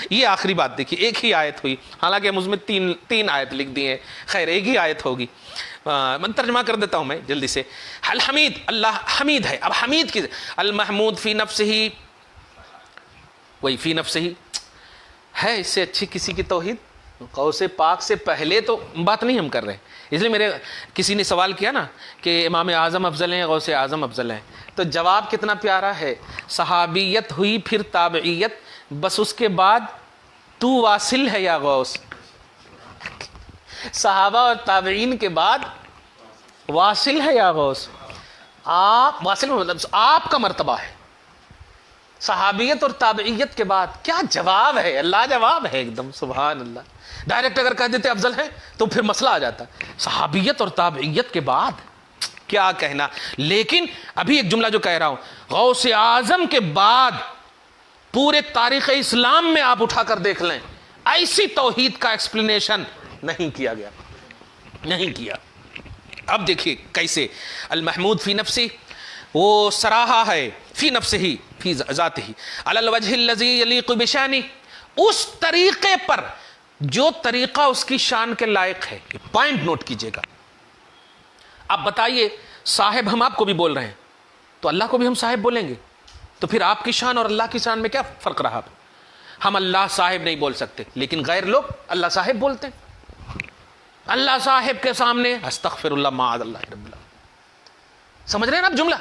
یہ آخری بات دیکھیے, ایک ہی آیت ہوئی, حالانکہ ہم اس میں تین آیت لکھ دی ہیں, خیر ایک ہی آیت ہوگی. میں ترجمہ کر دیتا ہوں میں جلدی سے. الحمید, اللہ حمید ہے. اب حمید کی, المحمود فی نفسہ, وہی فی نفسہ ہے. اس سے اچھی کسی کی توحید غوث پاک سے پہلے تو بات نہیں ہم کر رہے. اس لیے میرے کسی نے سوال کیا نا کہ امام اعظم افضل ہیں, غوث اعظم افضل ہیں, تو جواب کتنا پیارا ہے. صحابیت ہوئی, پھر تابعیت, بس اس کے بعد تو واصل ہے یا غوث. صحابہ اور تابعین کے بعد واصل ہے یا غوث. آپ واصل مطلب آپ کا مرتبہ ہے. صحابیت اور تابعیت کے بعد کیا جواب ہے, اللہ جواب ہے ایک دم, سبحان اللہ. ڈائریکٹ اگر کہہ دیتے افضل ہے تو پھر مسئلہ آ جاتا. صحابیت اور تابعیت کے بعد کیا کہنا. لیکن ابھی ایک جملہ جو کہہ رہا ہوں, غوث اعظم کے بعد پورے تاریخ اسلام میں آپ اٹھا کر دیکھ لیں, ایسی توحید کا ایکسپلینیشن نہیں کیا گیا, نہیں کیا. اب دیکھیے کیسے. المحمود فی نفسی, وہ سراہا ہے, فی نفسہ ہی, فی ذاتہ, علی الوجہ الذی یلیق بشانی, اس طریقے پر جو طریقہ اس کی شان کے لائق ہے. پوائنٹ نوٹ کیجئے گا. اب بتائیے, صاحب ہم آپ کو بھی بول رہے ہیں تو اللہ کو بھی ہم صاحب بولیں گے, تو پھر آپ کی شان اور اللہ کی شان میں کیا فرق رہا. ہم اللہ صاحب نہیں بول سکتے, لیکن غیر لوگ اللہ صاحب بولتے ہیں. اللہ صاحب کے سامنے استغفر اللہ معاذ اللہ رب اللہ. سمجھ رہے ہیں نا آپ جملہ.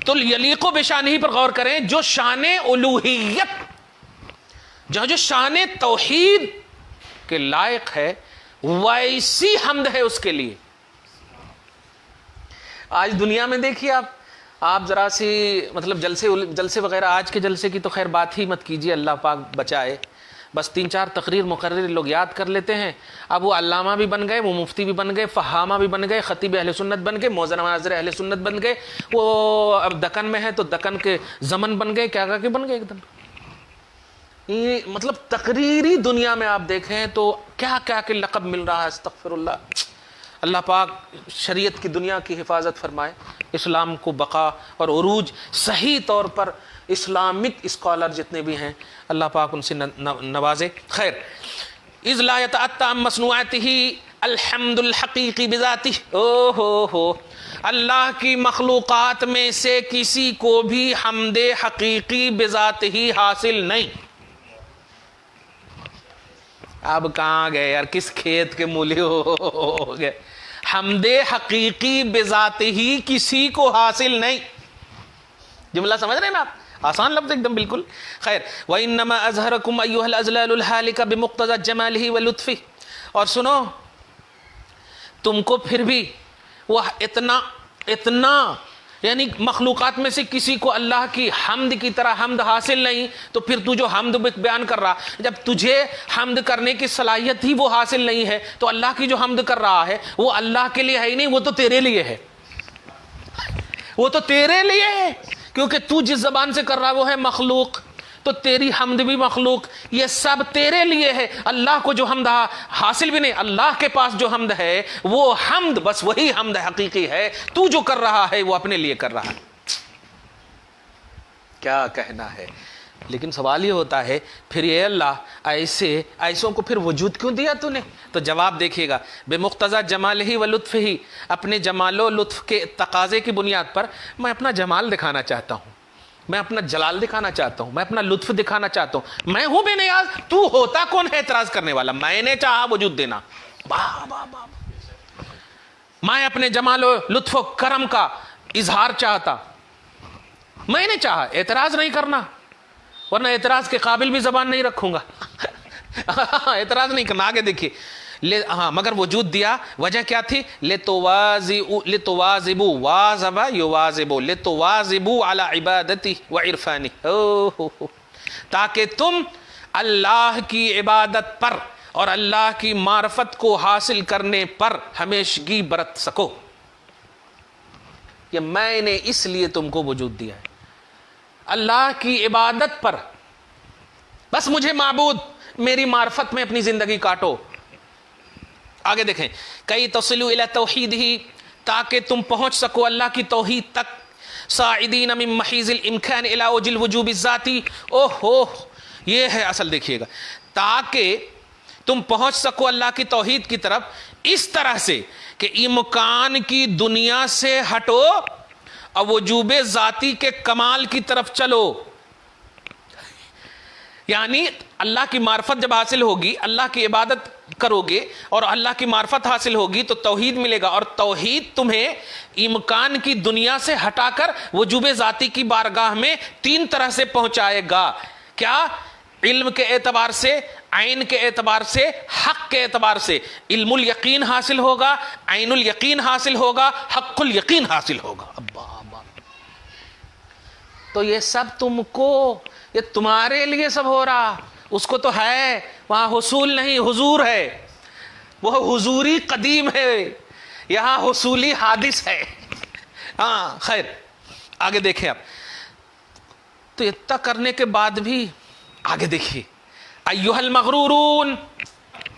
تو یلیق بشانہ پر غور کریں, جو شان الوہیت, جو شان توحید کے لائق ہے, ویسی حمد ہے اس کے لیے. آج دنیا میں دیکھیے آپ ذرا سی مطلب جلسے وغیرہ, آج کے جلسے کی تو خیر بات ہی مت کیجیے, اللہ پاک بچائے. بس 3-4 تقریر مقرر لوگ یاد کر لیتے ہیں. اب وہ علامہ بھی بن گئے, وہ مفتی بھی بن گئے, فہامہ بھی بن گئے, خطیب اہل سنت بن گئے, موزن مناظر اہل سنت بن گئے. وہ اب دکن میں ہے تو دکن کے زمن بن گئے, کیا کہ بن گئے ایک دم. یہ مطلب تقریری دنیا میں آپ دیکھیں تو کیا کیا کہ لقب مل رہا ہے. استغفر اللہ. اللہ پاک شریعت کی دنیا کی حفاظت فرمائے, اسلام کو بقا اور عروج, صحیح طور پر اسلامک اسکالر جتنے بھی ہیں اللہ پاک ان سے نوازے. خیر, اذ لا يتأتى عن مصنوعاته الحمد الحقیقی بذاتہ. او ہو اللہ کی مخلوقات میں سے کسی کو بھی حمد حقیقی بذات ہی حاصل نہیں. اب کہاں گئے یار, کس کھیت کے مولی ہو گئے. حمد حقیقی بذات ہی کسی کو حاصل نہیں. جملہ سمجھ رہے ہیں نا آپ, آسان لفظ ایک دم بالکل. خیر, وَإِنَّمَا أَظْهَرَكُمْ أَيُّهَا الْأَزْلَالُ الْحَالِكَ بِمُقْتَضَى جَمَالِهِ وَلُطْفِهِ. اور سنو, تم کو پھر بھی وہ اتنا یعنی مخلوقات میں سے کسی کو اللہ کی حمد کی طرح حمد حاصل نہیں, تو پھر تو جو حمد بیان کر رہا, جب تجھے حمد کرنے کی صلاحیت ہی وہ حاصل نہیں ہے, تو اللہ کی جو حمد کر رہا ہے وہ اللہ کے لیے ہے ہی نہیں, وہ تو تیرے لیے ہے. وہ تو تیرے لیے ہے, کیونکہ تو جس زبان سے کر رہا وہ ہے مخلوق, تو تیری حمد بھی مخلوق, یہ سب تیرے لیے ہے. اللہ کو جو حمد حاصل بھی نہیں, اللہ کے پاس جو حمد ہے وہ حمد بس وہی حمد حقیقی ہے. تو جو کر رہا ہے وہ اپنے لیے کر رہا ہے. کیا کہنا ہے. لیکن سوال یہ ہوتا ہے پھر یہ اللہ ایسوں کو پھر وجود کیوں دیا تو نے. تو جواب دیکھیے گا, بے مقتضی جمال ہی و لطف ہی, اپنے جمال و لطف کے تقاضے کی بنیاد پر میں اپنا جمال دکھانا چاہتا ہوں, میں اپنا جلال دکھانا چاہتا ہوں, میں اپنا لطف دکھانا چاہتا ہوں. میں ہوں بے نیاز, تو ہوتا کون ہے اعتراض کرنے والا. میں نے چاہا وجود دینا, میں اپنے جمال و لطف و کرم کا اظہار چاہتا, میں نے چاہا اعتراض نہیں کرنا, ورنہ اعتراض کے قابل بھی زبان نہیں رکھوں گا. اعتراض نہیں کرنا. آگے دیکھیے, ہاں مگر وجود دیا, وجہ کیا تھی, لتواظبوا واظب یواظب لتواظبوا علی عبادتی و عرفانی, تاکہ تم اللہ کی عبادت پر اور اللہ کی معرفت کو حاصل کرنے پر ہمیشگی برت سکو. کہ میں نے اس لیے تم کو وجود دیا ہے. اللہ کی عبادت پر، بس مجھے معبود میری معرفت میں اپنی زندگی کاٹو. آگے دیکھیں، کئی تصلوا الی توحید ہی، تاکہ تم پہنچ سکو اللہ کی توحید تک، صاعدین من محیز الامکان الی وجه الوجوب الذاتی. اوہ یہ ہے اصل، دیکھیے گا، تاکہ تم پہنچ سکو اللہ کی توحید کی طرف اس طرح سے کہ امکان کی دنیا سے ہٹو اور وجوب ذاتی کے کمال کی طرف چلو. یعنی اللہ کی معرفت جب حاصل ہوگی، اللہ کی عبادت کرو گے اور اللہ کی معرفت حاصل ہوگی تو توحید ملے گا، اور توحید تمہیں امکان کی دنیا سے ہٹا کر وجوب ذاتی کی بارگاہ میں تین طرح سے پہنچائے گا. کیا؟ علم کے اعتبار سے، عین کے اعتبار سے، حق کے اعتبار سے. علم الیقین حاصل ہوگا، عین الیقین حاصل ہوگا، حق الیقین حاصل ہوگا. ابا تو یہ سب تم کو، یہ تمہارے لیے سب ہو رہا، اس کو تو ہے وہاں حصول نہیں، حضور ہے. وہ حضوری قدیم ہے، یہاں حصولی حادث ہے. ہاں خیر، آگے دیکھیں. اب تو اتنا کرنے کے بعد بھی آگے دیکھیے، ایھا المغرورون،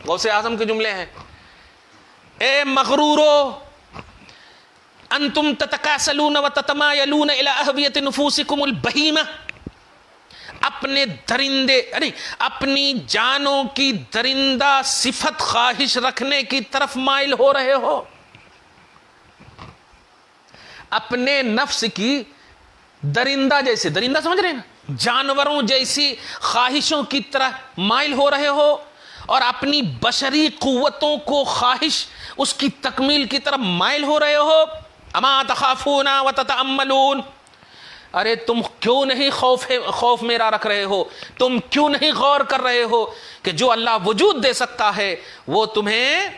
غوث اعظم کے جملے ہیں، اے مغرورو، انتم تتکاسلون وتتمایلون الی اہویۃ نفوسکم البہیمہ، اپنے درندے یعنی اپنی جانوں کی درندہ صفت خواہش رکھنے کی طرف مائل ہو رہے ہو، اپنے نفس کی درندہ جیسے، درندہ سمجھ رہے ہیں نا، جانوروں جیسی خواہشوں کی طرح مائل ہو رہے ہو، اور اپنی بشری قوتوں کو خواہش اس کی تکمیل کی طرف مائل ہو رہے ہو. اما تخافون وتتأملون، ارے تم کیوں نہیں خوف میرا رکھ رہے ہو، تم کیوں نہیں غور کر رہے ہو کہ جو اللہ وجود دے سکتا ہے وہ تمہیں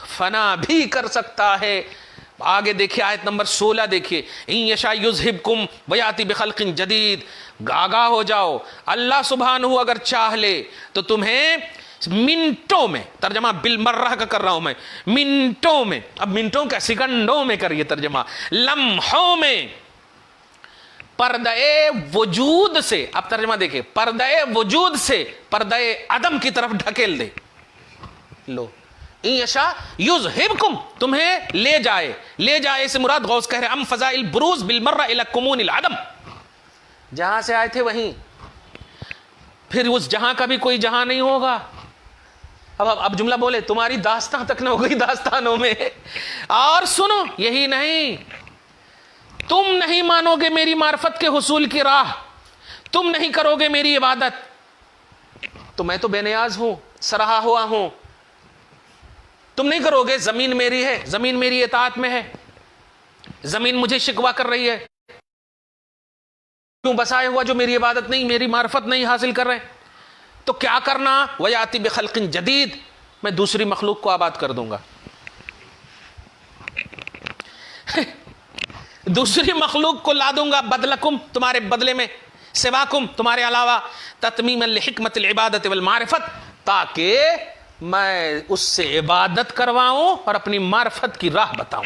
فنا بھی کر سکتا ہے. آگے دیکھیے آیت نمبر 16 دیکھیے، ان یشاء یذھبکم ویاتی بخلق جدید. آگاہ ہو جاؤ، اللہ سبحانہ اگر چاہ لے تو تمہیں منٹوں میں، ترجمہ بالمرہ کا کر رہا ہوں میں، منٹوں میں، اب منٹوں کا سیکنڈوں میں کریے ترجمہ، لمحوں میں پردہ وجود سے، اب ترجمہ دیکھیں، پردہ وجود سے پردہ عدم کی طرف ڈھکیل دے. لو ان یشاء یذھبکم، تمہیں لے جائے، لے جائے سے مراد غوث کہہ رہے ام فضائل البروز بالمرہ الی کمون العدم، جہاں سے آئے تھے وہیں، پھر اس جہاں کا بھی کوئی جہاں نہیں ہوگا. اب جملہ بولے، تمہاری داستان تک نہ ہو گئی داستانوں میں. اور سنو، یہی نہیں، تم نہیں مانو گے میری معرفت کے حصول کی راہ، تم نہیں کرو گے میری عبادت تو میں تو بے نیاز ہوں، سرہا ہوا ہوں. تم نہیں کرو گے، زمین میری ہے، زمین میری اطاعت میں ہے، زمین مجھے شکوہ کر رہی ہے، کیوں بسائے ہوا جو میری عبادت نہیں، میری معرفت نہیں حاصل کر رہے. تو کیا کرنا؟ وَيَأْتِ بِخَلْقٍ جَدِيدٍ، میں دوسری مخلوق کو آباد کر دوں گا. دوسری مخلوق کو لا دوں گا، بدلکم، تمہارے بدلے میں، سواکم، تمہارے علاوہ، تتمیما لحکمت العبادت والمعرفت، تاکہ میں اس سے عبادت کرواؤں اور اپنی معرفت کی راہ بتاؤں.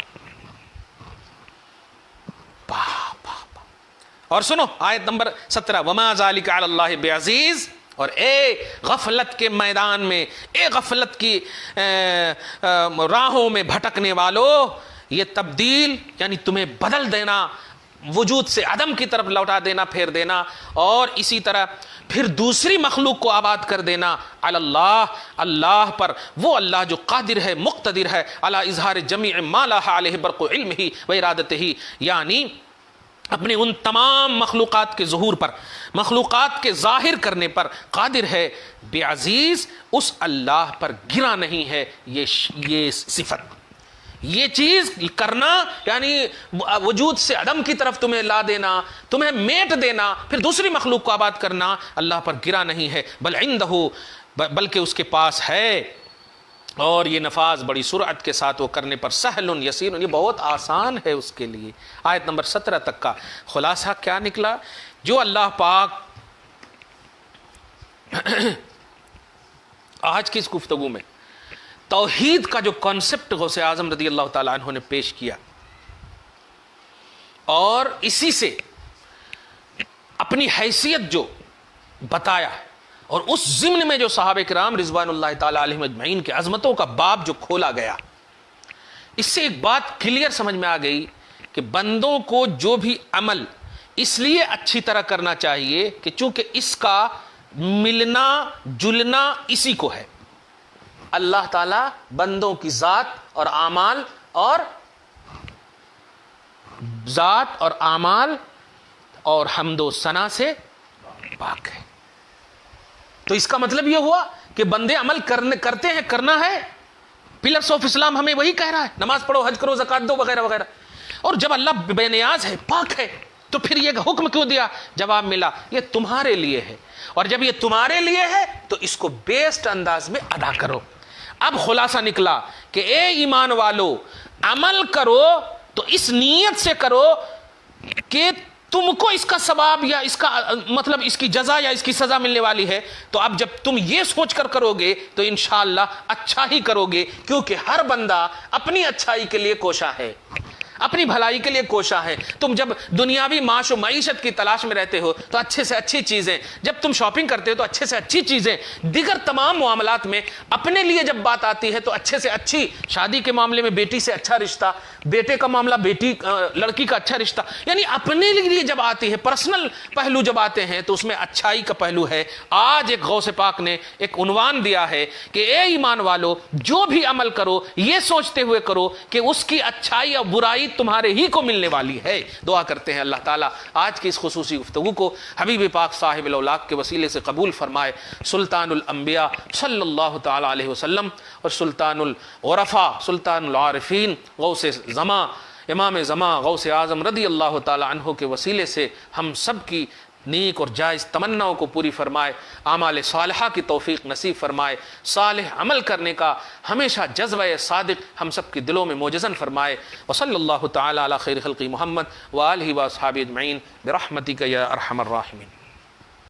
اور سنو آیت نمبر 17، وما ذالک علی اللہ بعزیز، اور اے غفلت کے میدان میں، اے غفلت کی راہوں میں بھٹکنے والو، یہ تبدیل یعنی تمہیں بدل دینا، وجود سے عدم کی طرف لوٹا دینا، پھیر دینا، اور اسی طرح پھر دوسری مخلوق کو آباد کر دینا، علی اللہ، اللہ پر، وہ اللہ جو قادر ہے، مقتدر ہے، علی اظہار جمیع ما لاح علیہ برق علمہ و ارادتہ، یعنی اپنے ان تمام مخلوقات کے ظہور پر، مخلوقات کے ظاہر کرنے پر قادر ہے. بے عزیز، اس اللہ پر گرا نہیں ہے یہ صفت. یہ چیز کرنا یعنی وجود سے عدم کی طرف تمہیں لا دینا، تمہیں میٹ دینا، پھر دوسری مخلوق کو آباد کرنا، اللہ پر گرا نہیں ہے. بل عندہ، بلکہ اس کے پاس ہے، اور یہ نفاذ بڑی سرعت کے ساتھ وہ کرنے پر سہل یسیر، یہ بہت آسان ہے اس کے لیے. آیت نمبر 17 تک کا خلاصہ کیا نکلا؟ جو اللہ پاک آج کی اس گفتگو میں توحید کا جو کانسیپٹ غوث اعظم رضی اللہ تعالیٰ عنہ نے پیش کیا، اور اسی سے اپنی حیثیت جو بتایا اور اس ضمن میں جو صحابہ کرام رضوان اللہ تعالی علیہم اجمعین کے عظمتوں کا باب جو کھولا گیا، اس سے ایک بات کلیئر سمجھ میں آ گئی کہ بندوں کو جو بھی عمل اس لیے اچھی طرح کرنا چاہیے کہ چونکہ اس کا ملنا جلنا اسی کو ہے. اللہ تعالیٰ بندوں کی ذات اور اعمال اور حمد و ثنا سے پاک ہے. تو اس کا مطلب یہ ہوا کہ بندے عمل کرتے ہیں، کرنا ہے. پلرس آف اسلام ہمیں وہی کہہ رہا ہے، نماز پڑھو، حج کرو، زکات دو، وغیرہ وغیرہ. اور جب اللہ بے نیاز ہے، پاک ہے، تو پھر یہ حکم کیوں دیا؟ جواب ملا یہ تمہارے لیے ہے، اور جب یہ تمہارے لیے ہے تو اس کو بیسٹ انداز میں ادا کرو. اب خلاصہ نکلا کہ اے ایمان والو، عمل کرو تو اس نیت سے کرو کہ تم کو اس کا ثواب یا اس کا مطلب اس کی جزا یا اس کی سزا ملنے والی ہے. تو اب جب تم یہ سوچ کر کرو گے تو انشاءاللہ اچھا ہی کرو گے، کیونکہ ہر بندہ اپنی اچھائی کے لیے کوشاں ہے، اپنی بھلائی کے لیے کوشاں ہے. تم جب دنیاوی معاش و معیشت کی تلاش میں رہتے ہو تو اچھے سے اچھی چیزیں، جب تم شاپنگ کرتے ہو تو اچھے سے اچھی چیزیں، دیگر تمام معاملات میں اپنے لیے جب بات آتی ہے تو اچھے سے اچھی، شادی کے معاملے میں بیٹی سے اچھا رشتہ، بیٹے کا معاملہ لڑکی کا اچھا رشتہ، یعنی اپنے لیے جب آتی ہے، پرسنل پہلو جب آتے ہیں تو اس میں اچھائی کا پہلو ہے. آج ایک غوث پاک نے ایک عنوان دیا ہے کہ اے ایمان والو، جو بھی عمل کرو یہ سوچتے ہوئے کرو کہ اس کی اچھائی اور برائی تمہارے ہی کو ملنے والی ہے. دعا کرتے ہیں اللہ تعالیٰ آج کی اس خصوصی گفتگو کو حبیب پاک صاحب الاولاق کے وسیلے سے قبول فرمائے. سلطان الانبیاء صلی اللہ تعالی علیہ وسلم اور سلطان العرفاء، سلطان العارفین، غوث زمان، امام زمان، غوث اعظم رضی اللہ تعالی عنہ کے وسیلے سے ہم سب کی نیک اور جائز تمناؤں کو پوری فرمائے، اعمال صالحہ کی توفیق نصیب فرمائے، صالح عمل کرنے کا ہمیشہ جذبہ صادق ہم سب کے دلوں میں موجزن فرمائے. وصلی اللہ تعالی علی خیر خلق محمد وآلہ واصحابہ اجمعین برحمتک یا ارحم الراحمین.